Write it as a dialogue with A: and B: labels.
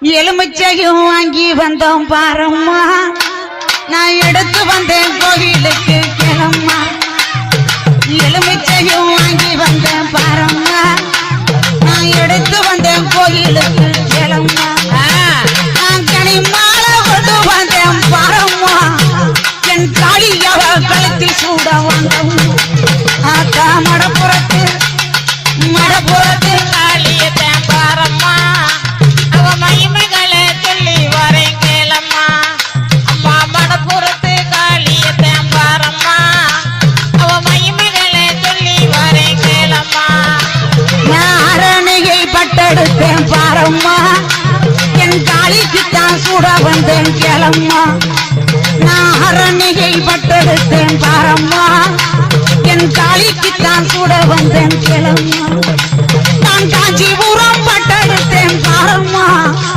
A: எலுமிச்சையும் வாங்கி வந்தோம் பாரம்மா நான் எடுத்து வந்தேன் கோவிலுக்கு கிளம்மா எலுமிச்சையும் வாங்கி வந்தேன் பாரம்மா நான் எடுத்து வந்தேன் கோவிலுக்கு கிளம்மா நான் கனி மாலை கொண்டு வந்தேன் பாரம்மா என் தாலியவ கழுத்தில் சூட வந்தோம் ஆத்தா மடப்புறத்து
B: காளியத்தேன் பாரம்மா அவ மகிமைகளை சொல்லி வரேன் கேளம்மா அம்மா மடப்புறத்து காளியத்தேன் பாரம்மா அவ மகிமைகளை சொல்லி வரேன் கேளம்மா
A: நான் அரணியை பட்டெடுத்தேன் பாரம்மா என் தாலிக்குத்தான் சூட வந்தேன் கேளம்மா நான் அரணியை பட்டெடுத்தேன் பாரம்மா என் தாலிக்குத்தான் சூட வந்தேன் கேளம்மா நான் காஞ்சி